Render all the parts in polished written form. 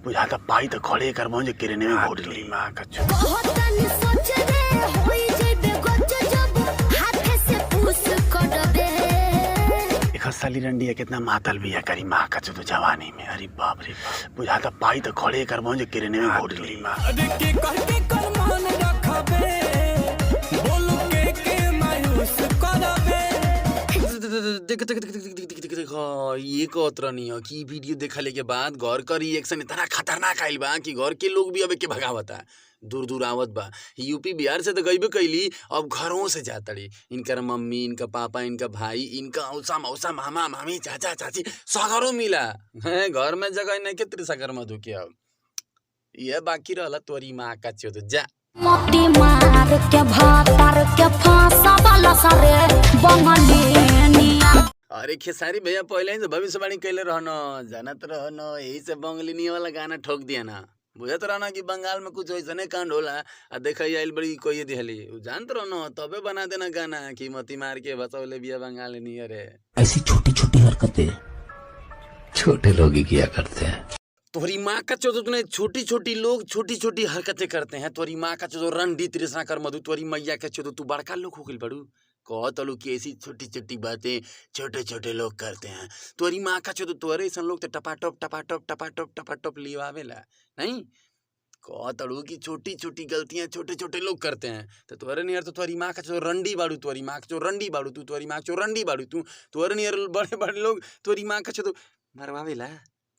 बुझाता पाई तो खड़े कर जे किरने में घोट ली मां का साली रंडी है कितना मातल भी है करी माँ का तो जवानी में। अरे बाप रे बुझाता पाई तो खड़े कर जे किरने में घोट ली माँ। देखो ये नहीं है कि वीडियो देखले के बाद घर का रिएक्शन इतना खतरनाक आइल बा कि घर के लोग भी अब के भगावता दूर दूर आवत बा। यूपी बिहार से तो गईबे कैली, अब घरों से जातड़ी इनकर मम्मी इनका पापा इनका भाई इनका औसा मौसा मामा मामी चाचा चाची सगरों मिला है। घर में जगह नहीं के त्रिसगर मधु के अब ये बाकी रहला तोरी माँ का चोद जा मोती मार के भातर के फांसा वाला सारे बंगलिनिया। अरे खेसारी भैया पहले ही भविष्यवाणी कैले रहना जानत रहना यही से बंगलिनी वाला गाना ठोक दिया ना। बुझत रहना कि बंगाल में कुछ ऐसा कांड होला आ देखा आइल बड़ी कोई दिहली जानत रहना तबे बना देना गाना कि मोती मार के बसौले बिया बंगाल नहीं। अरे ऐसी छोटी छोटी हरकतें छोटे लोग ही किया करते हैं। तोरी माँ का चो तूने छोटी छोटी लोग छोटी छोटी हरकतें करते हैं। तोरी माँ का चो रणडी तृष्णा कर मधु तोरी मैया का चो तू बड़का लोग हो गई बड़ू कह तलू की ऐसी छोटी छोटी बातें छोटे छोटे लोग करते हैं। तोरी माँ का चो तोरे ऐसा लोग तो टपाटप टपाटप टपाटप टपाटप लिवावेला नहीं कह तड़ू की छोटी छोटी गलतियां छोटे छोटे लोग करते हैं। तो तोरे नियर तो तोरी माँ का चो रंडी बाड़ू तोरी माँ का चो रंडी बाड़ू तू तोरी माँ चो रंडी बाड़ू तू तोरे नियर बड़े बड़े लोग तोरी माँ का चो मरवावेला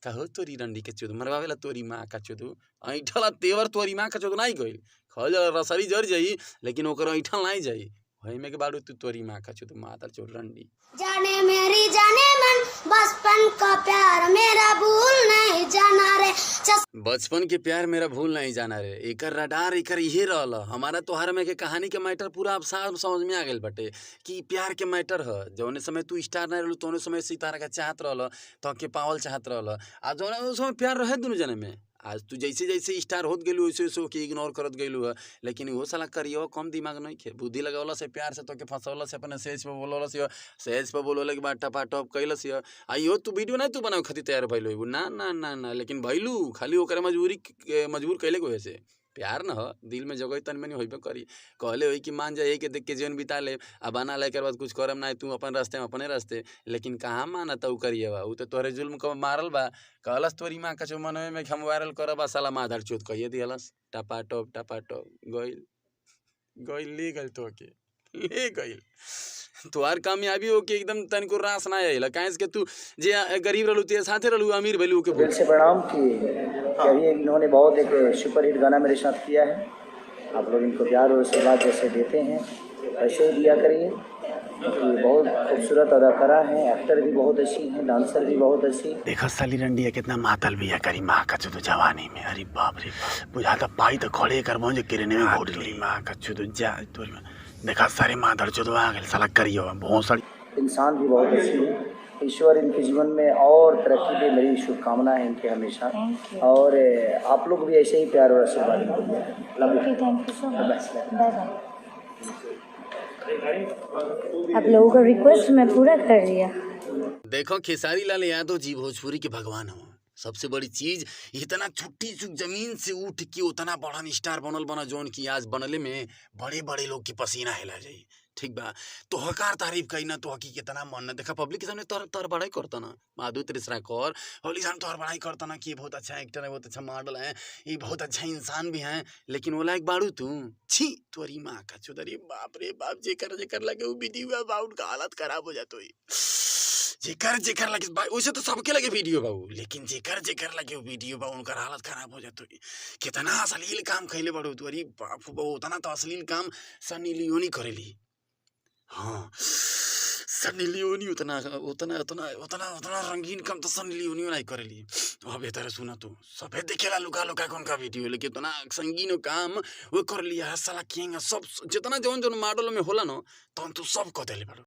कहो तोरी रंडी के चोद मरवावेला तोरी माँ का चोद ऐठला तेवर तोरी माँ का चोद नहीं गई खा जा रसरी जर जाई लेकिन ओकर ऐठल नहीं जाई वही में के बाड़ू तू तोरी माँ का चोद माता चोद रंडी। जाने मेरी जाने मन बचपन का प्यार मेरा भूल नहीं जाना रे बचपन के प्यार मेरा भूल नहीं जाना रे एकर रडार एकर यही रहला हमारा तोहर में के कहानी के मैटर पूरा अब साफ समझ में आ गए बटे कि प्यार के मैटर है। जौने समय तू स्टार नहीं रहलू तौने समय सितारा का चाहत रहला तो के पावल चाहत रहला आ जौने उस समय प्यार रहे दोनों जने में। आज तू जैसे जैसे स्टार होत गेलू वैसे वैसे के इग्नोर करत गेलू है लेकिन वो साला करियो कम दिमाग नहीं खे बुद्धि लगावला से प्यार से तो के फंसवला से अपने सेज पे बोलवला से सेज पे बोलवले के बाद टपा टप कैलस से आइयो तू वीडियो नहीं तू बनाओ खातिर तैयार भइलो ना ना ना ना लेकिन भइलू खाली ओकरे मजबूर कैले को वैसे प्यार न हो दिल में जगह तन में नहीं होइबे करी कहले होई कि मान जाए के देख के जीवन बिता ले अब बना ले के बाद कुछ करम ना तू अपन रास्ते में अपने रास्ते लेकिन कहाँ मानता उ करिए बा उ तो तोहरे जुल्म को मारल बा कहलस तोरी माँ का मनवे में हम वायरल करब साला माधर चोत कहिए दिहलस टपा टप गइल गइल ले गइल तो के ले गइल तोहार कामयाबी हो के एकदम तनिको रास ना आइला काहे के तू जे गरीब रहलू ते साथे रहलू अमीर भइलू के दिल से प्रणाम कि अभी इन्होंने बहुत एक सुपरहिट गाना मेरे साथ किया है। आप लोग इनको प्यार और आशीर्वाद जैसे देते हैं वैसे ही दिया करिए क्योंकि बहुत खूबसूरत अदाकारा हैं एक्टर भी बहुत अच्छी हैं डांसर भी बहुत अच्छी। देखा साली रंडी है कितना मातल भी है करी माँ का चुदू जवानी में। अरे बाप रे बुझाता पाई तो खड़े कर जे किरने में घोट ली माँ का चुदू जा तोरी देखा सारे माधर चुदू आ गए साला करियो बहुत सारी इंसान भी बहुत अच्छी है। ईश्वर इनके जीवन में और तरक्की दे मेरी शुभकामनाएं हैं इनके हमेशा और आप लोग भी ऐसे ही प्यार और आशीर्वाद आप लोगों का रिक्वेस्ट मैं पूरा कर लिया। देखो खेसारी लाल यादव जी भोजपुरी के भगवान हो। सबसे बड़ी चीज इतना छोटी चुक जमीन से उठ के उतना बड़ा स्टार बनल बना जोन की आज बनले में बड़े बड़े लोग की पसीना हिला जाई ठीक बा तो हकार तारीफ कही ना तो हकी कितना मन ना देखा पब्लिक के सामने तोर बड़ाई करता ना माधु तृष्णा कौर होली सामने तोर बड़ाई करता ना कि बहुत अच्छा एक्टर है बहुत अच्छा मॉडल है ये बहुत अच्छा इंसान भी है लेकिन वो लायक बाड़ू तू छी तोरी माँ का चुदरी बाप रे बाप जेकर लगे वो वीडियो बाउट का हालत खराब हो जातो जेकर लगे वैसे तो सबके लगे वीडियो बाबू लेकिन जेकर लगे वीडियो बा उनका हालत खराब हो जातो कितना अश्लील काम कैले बाड़ू तू। अरे बाप उतना तो अश्लील काम सनी लियोनी करेली हाँ सनी लियोनी उतना उतना उतना उतना उतना रंगीन काम तो सनी लियोनी नहीं करेली। अब बेहतर सुना तू सफेद देखेला लुका लुका कौन का वीडियो लेकिन उतना संगीन काम वो कर लिया साला किएंगा सब जितना जौन जौन मॉडल में होला ना तो हम तू सब कह देले बाड़ू।